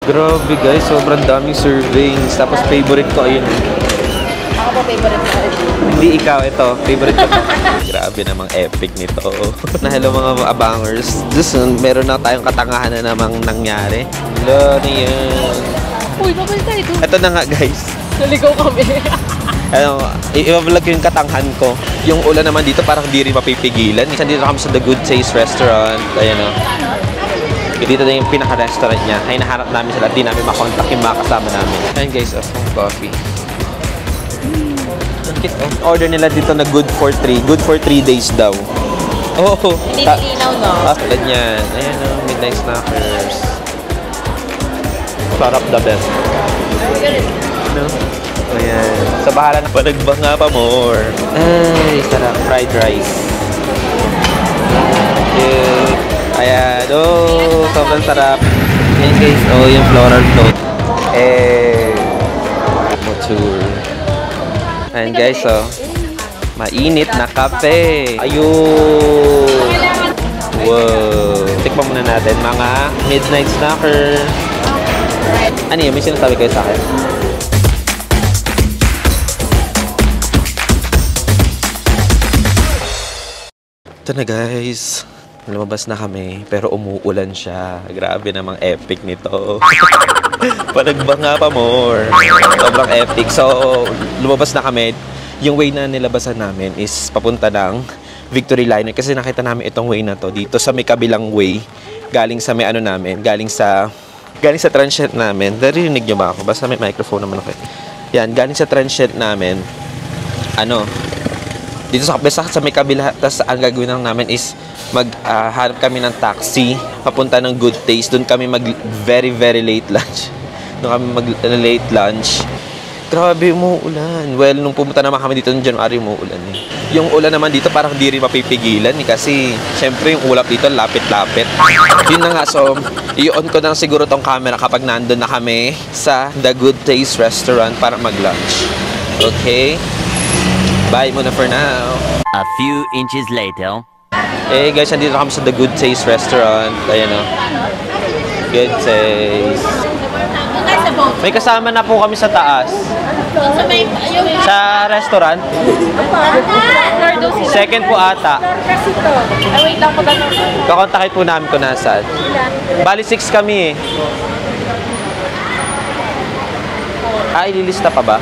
Grabe guys, sobrang daming servings. Tapos favorite ko, ayun. Ako po favorite ko. Hindi ikaw, ito. Favorite ko to. Grabe namang epic nito. Na hello mga abangers. Just meron na tayong katangahan na namang nangyari. Hello, ano yan? Uy, babay tayo doon. Ito na nga guys. Naligaw kami. Ano, i-vlog ko yung katanghan ko. Yung ulan naman dito parang di rin mapipigilan. Dito kami sa The Good Taste Restaurant. Ayan o. Dito na yung pinaka-restaurant niya. Ay, nahanap namin sila. Di namin makontak yung mga kasama namin. Ayan guys, coffee. Order nila dito na good for 3. Good for 3 days daw. Oh, hindi nilinaw, no? Tulad yan. Ayan o, midnight snackers. Sarap the best. No? Ayan. Sa bahala na panagbanga pa more. Ay, sarap. Fried rice. Ayan. Oh, sobrang sarap. Ayan guys. Oh, yung floral float. Mature. Ayan guys, oh. Mainit na kape. Ayun. Wow. Tikman muna natin mga midnight snacker. Ano yun? May sinasabi kayo sa akin? Ito na guys. Lumabas na kami. Pero umuulan siya. Grabe namang epic nito. Panagbanga pa more. Sobrang epic. So, lumabas na kami. Yung way na nilabasan namin is papunta ng Victory Liner. Kasi nakita namin itong way na to. Dito sa may kabilang way. Galing sa may ano namin. Galing sa transient namin. Narinig nyo ba ako? Basta may microphone naman ako. Yan. Galing sa transient namin. Ano? Dito sa may kabila. Tapos ang gagawin lang namin is maghanap kami ng taxi papunta ng Good Taste. Doon kami mag very late lunch. Doon kami mag late lunch. Grabe, umuulan. Well, nung pumunta naman kami dito ng January, umuulan eh. Yung ulan naman dito parang di rin mapipigilan eh. Kasi syempre yung ulap dito lapit-lapit. Yun na nga, so i-on ko na siguro tong camera kapag nandun na kami sa The Good Taste Restaurant para mag-lunch. Okay? Bye muna for now. A few inches later. Eh guys, nandito kami sa The Good Taste Restaurant. Ayan o. Good Taste. May kasama na po kami sa taas. Sa restaurant. Second po ata. Wait lang po ganun. Kakontakit po namin kung nasaan. Bali 6 kami eh. Ililista pa ba?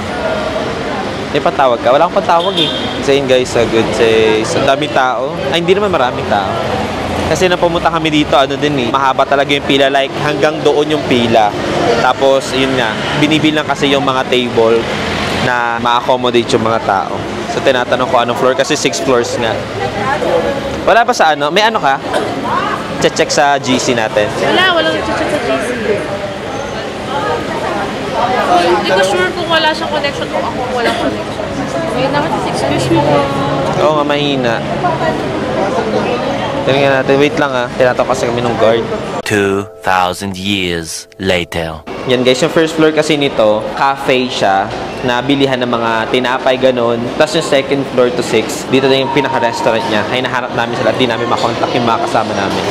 May patawag ka? Wala akong patawag eh. So yun guys, Good Taste. Ang daming tao. Ay, hindi naman maraming tao. Kasi nang pumunta kami dito, ano din eh, mahaba talaga yung pila. Like, hanggang doon yung pila. Tapos, yun nga, binibilang kasi yung mga table na ma-accommodate yung mga tao. So, tinatanong ko anong floor kasi 6 floors nga. Wala ba sa ano? May ano ka? Check sa GC natin. Wala nag-check sa GC. Hindi ko sure kung wala siyang connection o ako walang connection. Ngayon naman sa 6 years mo. Oo nga, mahina. Tingnan natin. Wait lang ah. Tinatanong kasi kami ng guard. 2,000 years later. Yan guys, yung first floor kasi nito, cafe siya, na bilihan ng mga tinapay ganun. Tapos yung second floor to 6, dito na yung pinaka-restaurant niya. Ay, nahanap namin sila. Di namin makontak yung mga kasama namin.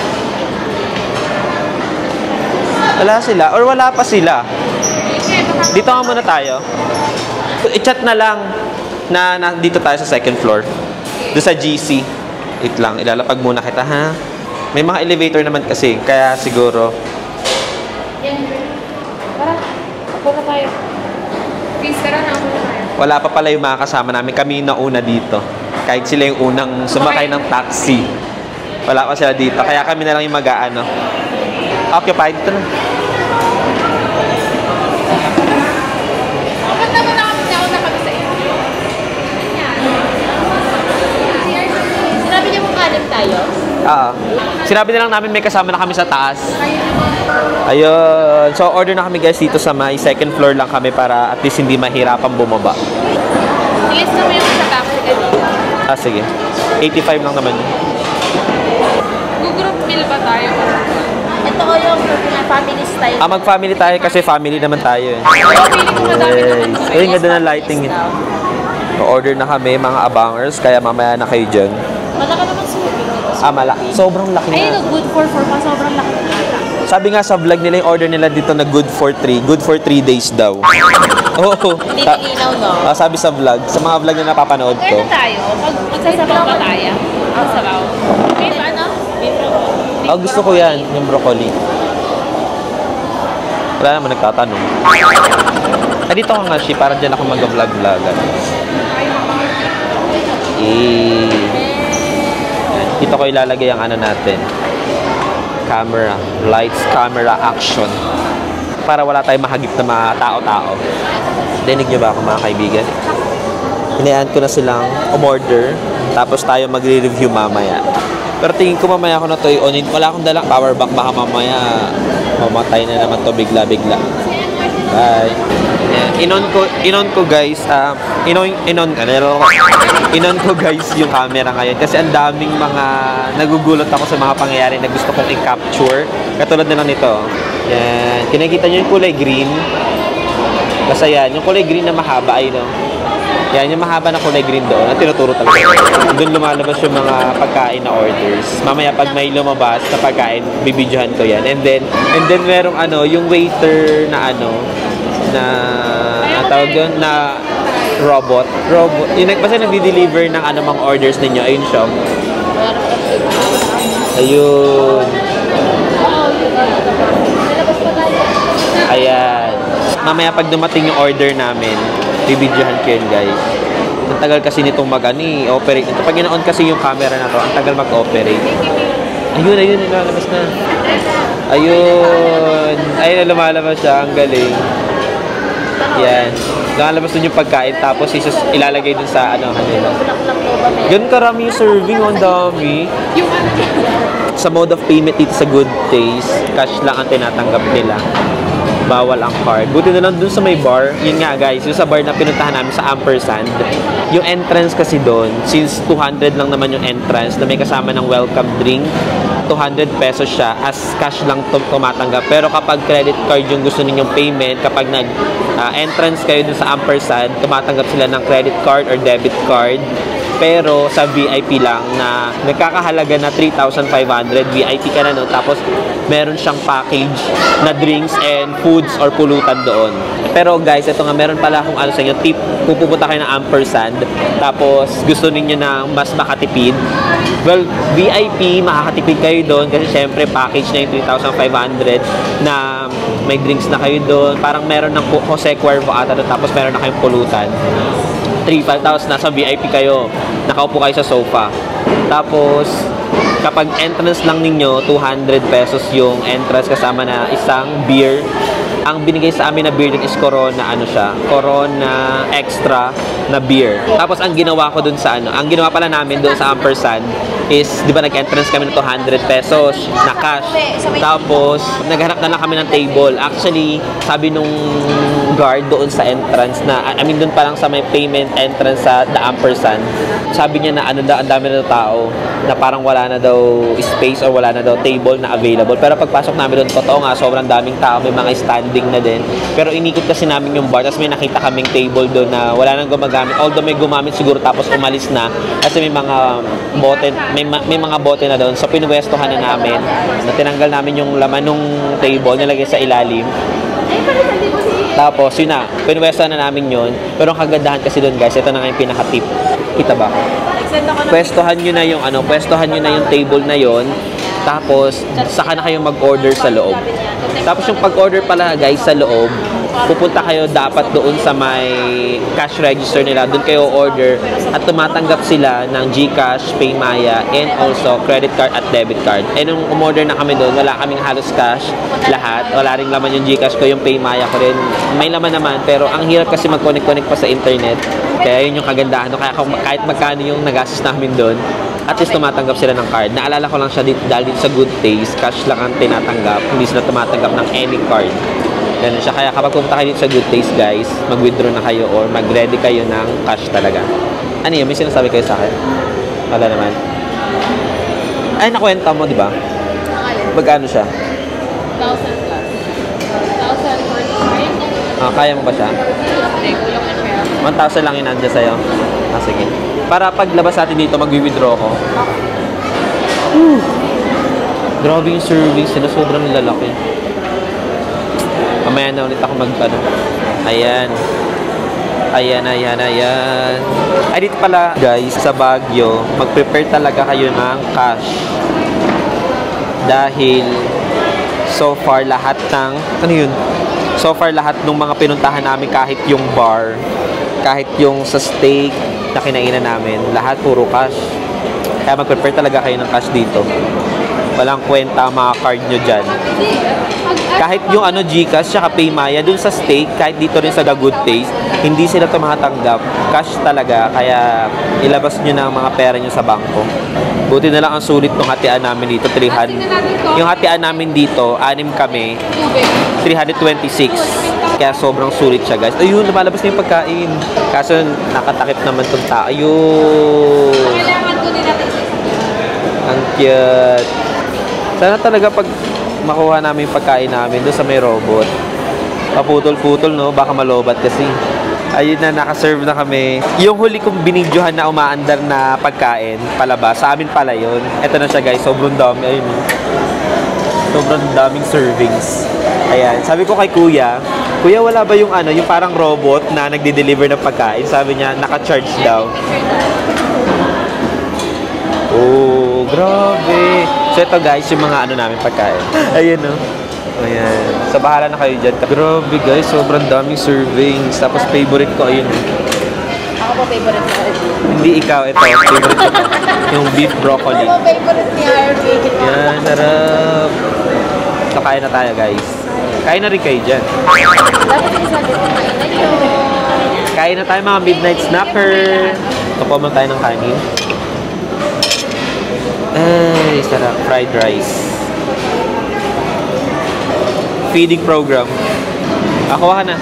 Wala sila. Or wala pa sila. Dito nga muna tayo. I-chat na lang na dito tayo sa second floor. Doon sa GC. Wait lang, ilalapag muna kita ha. May mga elevator naman kasi, kaya siguro. Tara, ako na tayo. Please, tara na, ako na tayo. Wala pa pala yung mga kasama namin. Kami nauna dito. Kahit sila yung unang sumakay ng taxi. Wala pa sila dito. Kaya kami na lang yung mag-aano. Occupied ito na. Tayo? Sinabi na lang namin may kasama na kami sa taas. Ayun. So, order na kami guys dito sa may second floor lang kami para at least hindi mahirapan bumaba. Ilis na mo yung sa taxi kanina. Sige. 85 lang naman yun. Group meal ba tayo? Ito ko yung family style. Mag-family tayo kasi family naman tayo eh. Feeling ko madami naman. Ayun, ganda ng lighting eh. Order na kami mga abangers, kaya mamaya na kayo dyan. Malaka naman swimming. Sobrang laki na. Ayun, good for 4 pa. Sobrang laki na. Sabi nga sa vlog nila, yung order nila dito na good for 3 days daw. Oo. Hindi nilinaw, no? Sabi sa vlog, sa mga vlog na napapanood ko. Ano tayo? Magsasabaw ba tayo? Magsasabaw. Beef ano? Beef broccoli. Gusto ko yan, yung broccoli. Wala naman nagtatanong. Dito ka nga, Shi, para dyan ako mag-vlog-vlogan. Dito ko ilalagay ang ano natin. Camera. Lights, camera, action. Para wala tayong mahagip na mga tao-tao. Dinig nyo ba ako, mga kaibigan? Hinayaan ko na silang umorder. Tapos tayo magre-review mamaya. Pero tingin ko mamaya ako na to i-onin. Wala akong dalang power bank. Baka mamaya mamatay na naman to bigla-bigla. Bye. Inon ko guys, inon ko guys yung camera ngayon kasi ang daming mga nagugulat ako sa mga pangyayari na gusto kong i-capture. Katulad na lang nito. Yan. Kinakita nyo yung kulay green. Basta yan. Yung kulay green na mahaba ay no. Yan, yung mahaba na kulay green doon. At tinuturo talaga. Doon lumalabas yung mga pagkain na orders. Mamaya pag may lumabas na pagkain, bibidyohan ko yan. And then merong yung waiter na ang tawag doon na robot. Yung basta nagdi-deliver ng anumang orders ninyo. Ayun siya. Ayun. Ayan. Mamaya pag dumating yung order namin, bibidyohan ko yun, guys. Ang tagal kasi nitong operate. Pag ina-on kasi yung camera na to, ang tagal mag-operate. Ayun, lumalabas na. Ayun, lumalabas siya. Ang galing. Yan. Lumalabas dun yung pagkain, tapos ilalagay dun sa kanila. Ganun karami yung serving, ang dami. Sa mode of payment dito sa Good Taste, cash lang ang tinatanggap nila. Bawal ang card. Buti na lang dun sa may bar. Yun nga guys, yung sa bar na pinuntahan namin sa Ampersand. Yung entrance kasi doon, since 200 lang naman yung entrance na may kasama ng welcome drink, 200 pesos siya as cash lang tumatanggap. Pero kapag credit card yung gusto ninyong payment, kapag entrance kayo dun sa Ampersand, tumatanggap sila ng credit card or debit card. Pero sa VIP lang na nagkakahalaga na 3,500, VIP ka na no, tapos meron siyang package na drinks and foods or pulutan doon. Pero guys, ito nga, meron pala akong sa inyo tip. Kung pupunta kayo ng Ampersand, tapos gusto niyo na mas makatipid, well, VIP, makakatipid kayo doon kasi syempre package na yung 3,500 na may drinks na kayo doon. Parang meron ng Jose Cuervo ata doon, tapos meron na kayong pulutan. 3,500 nasa VIP kayo. Nakaupo kayo sa sofa. Tapos, kapag entrance lang ninyo, 200 pesos yung entrance kasama na isang beer. Ang binigay sa amin na beer din is Corona, Corona Extra na beer. Tapos, ang ginawa ko dun sa ang ginawa pala namin doon sa Ampersand is, di ba nag-entrance kami ng 200 pesos na cash. Tapos, naghanap na lang kami ng table. Actually, sabi nung guard doon sa entrance na, doon pa lang sa may payment entrance sa The Ampersand, sabi niya na ang dami na tao, na parang wala na daw space or wala na daw table na available. Pero pagpasok namin doon, totoo nga, sobrang daming tao, may mga standing na din. Pero inikot kasi namin yung bar, tapos may nakita kaming table doon na wala nang gumagamit. Although may gumamit siguro tapos umalis na kasi may mga bote, may mga bote na doon. So pinuwestohan na namin, na tinanggal namin yung laman ng table, nilagay sa ilalim. Tapos yun na, pinuwestohan na namin yun. Pero ang kagandahan kasi doon guys, ito na nga yung pinaka-tip. Kita ba? Pwestohan nyo na yung table na yon. Tapos saka na kayo mag-order sa loob. Tapos yung pag-order pala guys sa loob, pupunta kayo dapat doon sa may cash register nila. Doon kayo order at tumatanggap sila ng GCash, Paymaya, and also credit card at debit card. Eh nung umorder na kami doon, wala kaming halos cash lahat. Wala ring laman yung GCash ko, yung Paymaya ko rin. May laman naman, pero ang hirap kasi mag-connect pa sa internet. Kaya yun yung kagandahan. Kaya kahit magkano yung nagastos namin doon, at least tumatanggap sila ng card. Naalala ko lang siya dahil dito sa Good Taste, cash lang ang tinatanggap. Hindi sila tumatanggap ng any card. Ganun siya. Kaya kapag pumunta kayo dito sa Good Taste, guys, mag-withdraw na kayo or mag-ready kayo ng cash talaga. Ano yun? May sinasabi kayo sa akin? Wala naman. Ay, nakwenta mo, di ba? Magkano siya? 1,000 plus. 1,000 for the card. Kaya mo ba siya? Hindi, kulang na siya. 1,000 lang yun nandiyan sa'yo. Sige. Para paglabas natin dito, mag-withdraw ko. Grabe yung serving sila, sobrang lalaki. Mamaya na ulit ako mag-ano. Ayan. Ayan. Ay, dito pala, guys, sa Baguio, mag-prepare talaga kayo ng cash. Dahil, so far, lahat ng, ano yun? So far, lahat ng mga pinuntahan namin, kahit yung bar, kahit yung sa steak na kinainan namin, lahat puro cash. Kaya mag-prepare talaga kayo ng cash dito. Walang kwenta ang mga card nyo dyan. Kahit yung ano, GCash, tsaka Paymaya, dun sa steak, kahit dito rin sa The Good Taste, hindi sila tumatanggap. Cash talaga, kaya ilabas nyo na ang mga pera nyo sa bangko. Buti na lang ang sulit ng hatian namin dito, 300. Yung hatian namin dito, 6 kami, 326. Kaya sobrang sulit siya, guys. Ayun, lumalabas na yung pagkain. Kaso nakatakip naman itong tao. Ayun. Kailangan ko nila tayo. Ang cute. Sana talaga pag makuha namin yung pagkain namin doon sa may robot. Paputol-putol, no? Baka malobat kasi. Ayun na, nakaserve na kami. Yung huli kong binidyohan na umaandar na pagkain, palabas, sa amin pala yun. Ito na siya, guys. Sobrang dami. Ayun. Sobrang daming servings. Ayan. Sabi ko kay Kuya, Kuya, wala ba yung ano, yung parang robot na nagde-deliver ng pagkain? Sabi niya, naka-charge daw. Oh, grabe. So ito guys, yung mga ano namin pagkain. Ayun no. Ayan. So bahala na kayo dyan. Grabe guys, sobrang daming servings. Tapos favorite ko, ayun. Ako po favorite ko. Hindi ikaw, ito. Favorite ko. Yung beef broccoli. Ako favorite ni Harvey. Yan, sarap. So kain na tayo guys. Kain na rin kayo dyan. Dapat yung sabi ko, kain na yun. Kain na tayo mga midnight snacker. Tapo mo tayo ng kanin. Ay, sarap. Fried rice. Feeding program. Ako ka na.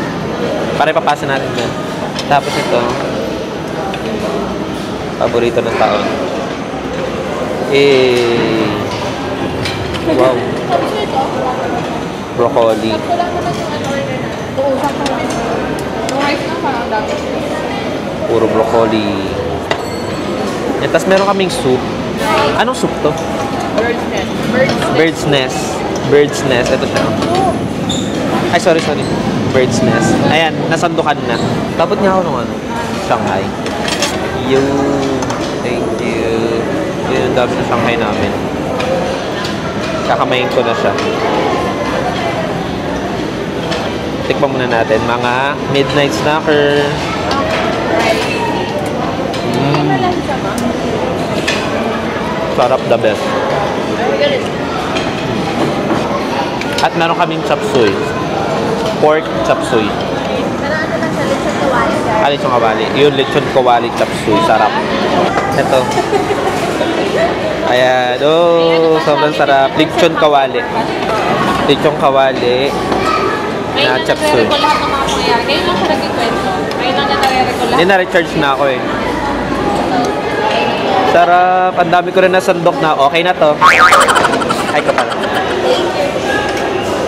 Para ipapasa natin na. Tapos ito. Paborito ng taon. Eh. Wow. Broccoli. Wala naman yung ano order na. Uusap ko naman. Yung rice na parang dami. Puro broccoli. Eh, tapos meron kaming soup. Anong soup to? Bird's nest. Bird's nest. Bird's nest. Ito siya. Ay, sorry. Bird's nest. Ayan, nasandukan na. Dapat niya ako nung ano? Shanghai. Thank you. Yun, ang dami na Shanghai namin. Kakamayin ko na siya. Tikman muna natin. Mga midnight snacker. Sarap, the best. At meron kaming chop suey. Pork chop suey. Ano lang sa lechon kawali. Lechon kawali. Yung lechon kawali chop suey. Sarap. Ito. Ayan. Oh, sobrang sarap. Lechon kawali. Lechon kawali na chop suey. Ngayon na lahat ng mga pangyayari. Ngayon lang siya nagkikwento. Ngayon lang niya nare-recall lahat. Hindi na-recharge na ako eh. Sarap. Ang dami ko rin na sandok na. Okay na to. Ay ka pala.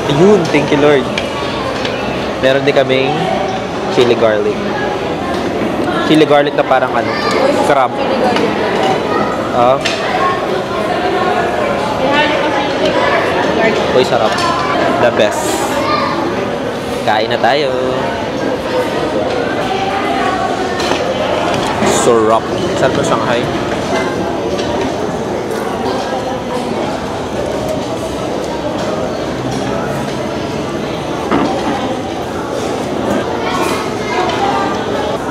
Ayun. Thank you, Lord. Meron din kaming chili garlic. Chili garlic na parang ano, crab. Oh. Uy, sarap. The best. Kain na tayo. Sarap. Sarap na Shanghai.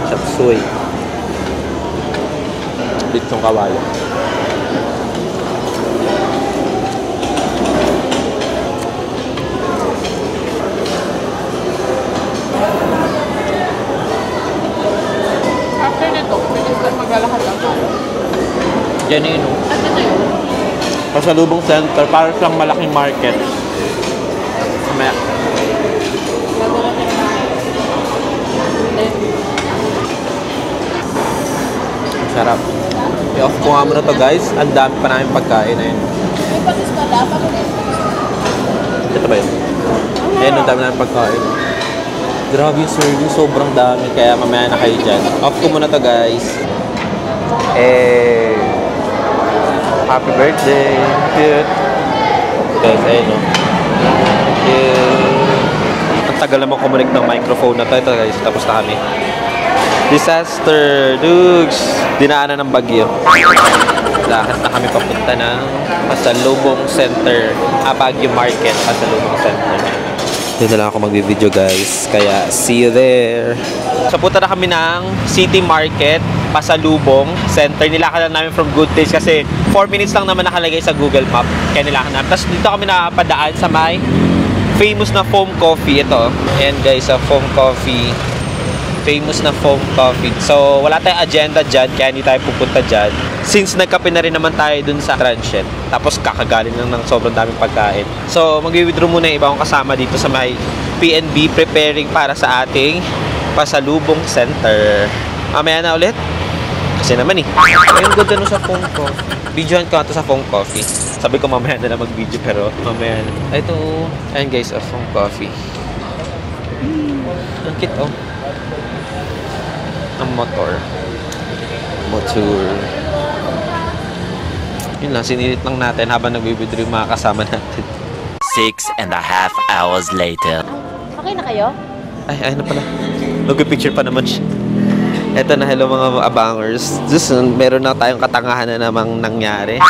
Chop suey. Lechong kawali. After nito, pwede sila maglalakad lang. Janino. At ito yun. Pasalubong center, para siyang malaking market. Mamaya. Gagawa niya na. Sarap. I-off ko nga muna to guys. Ang dami pa namin pagkain. Ayun. May patis ka dapat. Ito ba yun? Ayun, ang dami namin pagkain. Grabe yung serving. Sobrang dami. Kaya mamaya na kayo dyan. Off ko muna to guys. Happy birthday. Cute. Guys, ayun o. Ang tagal naman kumunik ng microphone na to. Ito guys, tapos na kami. Disaster, dudes. Dinaanan ng bagyo. Lahat na kami papunta ng Pasalubong Center. Baguio Market, Pasalubong Center. Doon na lang ako mag-video guys. Kaya, see you there. So, punta na kami ng City Market, Pasalubong Center. Nilakad na namin from Good Taste kasi 4 minutes lang naman nakalagay sa Google Map. Kaya nilakad namin. Tapos dito kami napadaan sa may famous na foam coffee. Ito. Ayan guys, sa foam coffee. Famous na foam coffee. So, wala tayong agenda dyan, kaya hindi tayo pupunta dyan. Since nagkape na rin naman tayo dun sa transient. Tapos kakagaling lang ng sobrang daming pagkain. So, mag-withdraw muna yung iba kong kasama dito sa may PNB preparing para sa ating Pasalubong Center. Mamaya na ulit. Kasi naman eh. Ayun, ganda nun sa foam coffee. Videohan ko ito sa foam coffee. Sabi ko mamaya na lang mag-video pero mamaya na. Ito, ayun guys, a foam coffee. Ang cute oh. Ang motor. Yun lang, sinilit lang natin habang nag-withdraw yung mga kasama natin. 6.5 hours later. Okay na kayo? Ay na pala. Nag-picture pa naman siya. Eto na, hello mga abangers. Just, meron na tayong katangahan na namang nangyari.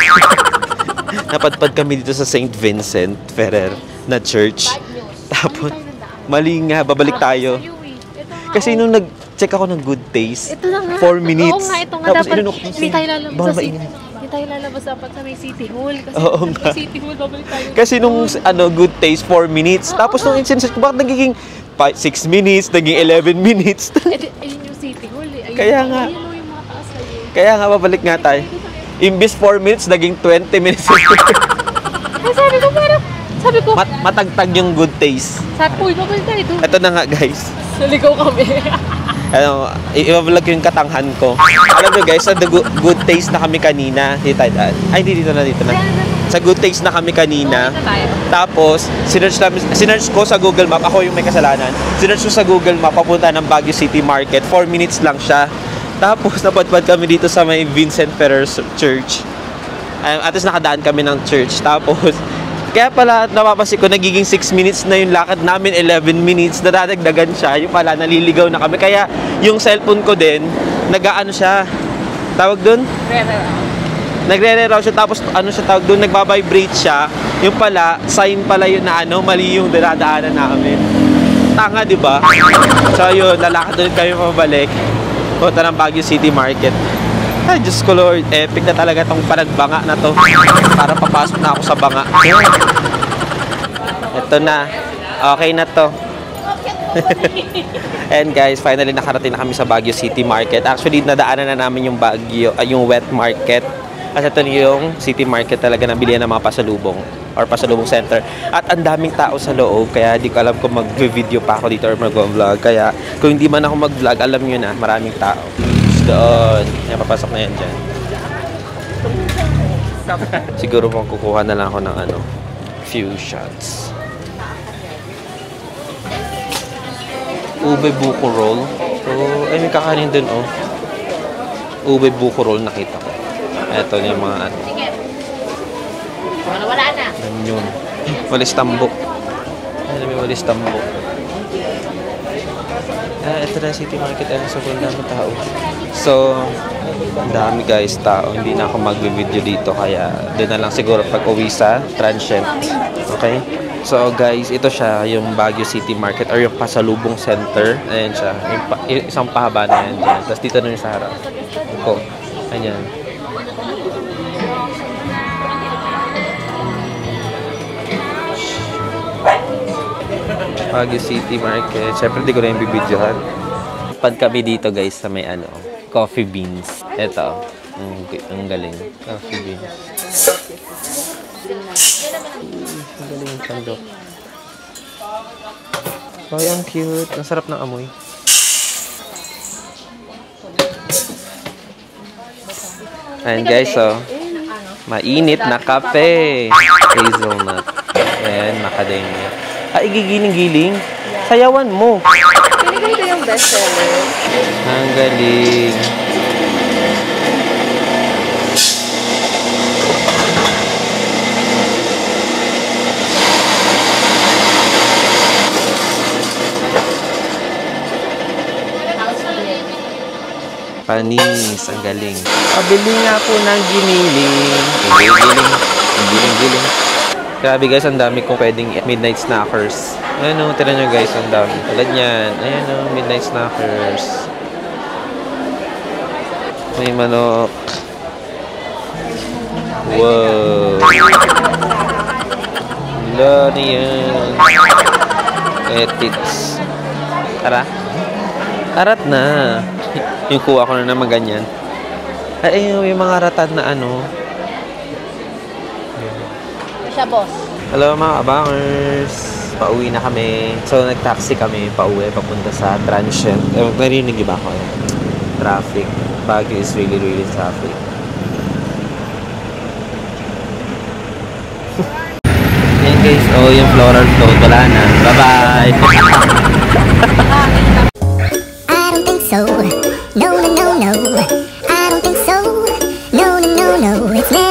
Napadpad kami dito sa St. Vincent Ferrer na church. Tapos, mali nga, babalik tayo. Kasi nung nag-check ako ng Good Taste, Ito na nga. 4 minutes. Oo nga, ito nga. Tapos Dapat inunok ko hindi tayo lalabas baka sa mainit. Hindi tayo lalabas dapat sa may City Hall. Kasi Oo sa nga. City Hall, babalik tayo. Kasi nung Good Taste, 4 minutes. Tapos nung insensit ko, bakit nagiging 6 minutes, naging 11 minutes? Ayun yung City Hall eh. Ayun, Kaya nga. Ayun yung mga taas sa'yo. Kaya nga, babalik nga tayo. Imbis 4 minutes, naging 20 minutes. Ay, sabi ko parang, sabi ko, Matagtag yung Good Taste. sabi ko, babalik tayo doon. Ito na nga, guys. Naligaw kami. I-vlog yung katanghan ko. Alam nyo guys, sa Good Taste na kami kanina. Dito tayo daan. Ay, dito na. Sa Good Taste na kami kanina. Tapos, sinearch ko sa Google Map. Ako yung may kasalanan. Sinearch ko sa Google Map, papunta ng Baguio City Market. 4 minutes lang siya. Tapos, napadpad kami dito sa may Vincent Ferrer Church. At least nakadaan kami ng church. Tapos, kaya pala napapansin ko nagiging 6 minutes na yung lakad namin, 11 minutes, nadadagdagan siya. Yung pala naliligaw na kami. Kaya yung cellphone ko din, nag-aano siya, tawag dun? Nagre-reroute siya, tapos ano siya tawag dun, nagbabibrate siya. Yung pala, sign pala yun na mali yung dinadaanan namin. Tanga, di ba? So yun, lalakad ulit kami pabalik. Punta ng Baguio City Market. Ay, Diyos ko Lord, epic na talaga tong panagbanga na to. Para papasok na ako sa banga. Ito na. Okay na to. And guys, finally nakarating na kami sa Baguio City Market. Actually, nadaanan na namin yung Baguio, yung wet market. Kasi ito yung City Market talaga na bilihan ng mga pasalubong or pasalubong center. At ang daming tao sa loob, kaya di ko alam kung mag-video pa ako dito or mag-vlog. Kaya kung hindi man ako mag-vlog, alam nyo na, maraming tao. Doon. Yan, papasok na yan dyan. Siguro kung kukuha na lang ako ng few shots. Ube buko roll. Oh, ay may kakanin dun oh. Ube buko roll nakita ko. Ito yung mga Sige. Wala na. yun. Walis tambok. Ay, may walis tambok. Ito na City Market. Sobrang dami tao. So, ang dami guys tao. Hindi na ako mag-video dito. Kaya doon na lang siguro pag uwi sa transient. Okay? So guys, ito siya yung Baguio City Market or yung Pasalubong Center. Ayan siya. Yung isang pahaba na yan dyan. Tapos dito na yung sa harap. Ito. Ayan. Baguio City Market. Siyempre, di ko na yung bibidyohan. Pad kami dito guys sa may coffee beans. Ito. Ang galing. Coffee beans. Ang galing yung sandok. Ay, ang cute. Ang sarap ng amoy. Ayan guys, so mainit na kape. Hazelnut. Ayan, macadamia. Ay, gigiling-giling. Sayawan mo. Pinigay ko yung bestseller. Ang galing. Panis, ang galing. Pabili nga po ng giniling. Giling. Grabe guys, ang dami kong pwedeng midnight snackers. Ayan o, tira nyo guys, ang dami. Tulad yan. Ayan o, midnight snackers. May manok. Wow. Wala na yan. Ethics. Tara. Arat na. Yung kuha ko na naman ganyan. Ay, may mga ratan na ano. Siya, boss. Hello mga abangers. Pauwi na kami. So, nag-taxi kami pauwi papunta sa Transient. Narinig ba ako? Traffic. Baguio is really, really traffic. Yan guys. Oh, yung floral float. Wala na. Bye-bye. I don't think so. No, no, no, no. I don't think so. No, no, no, no. It's never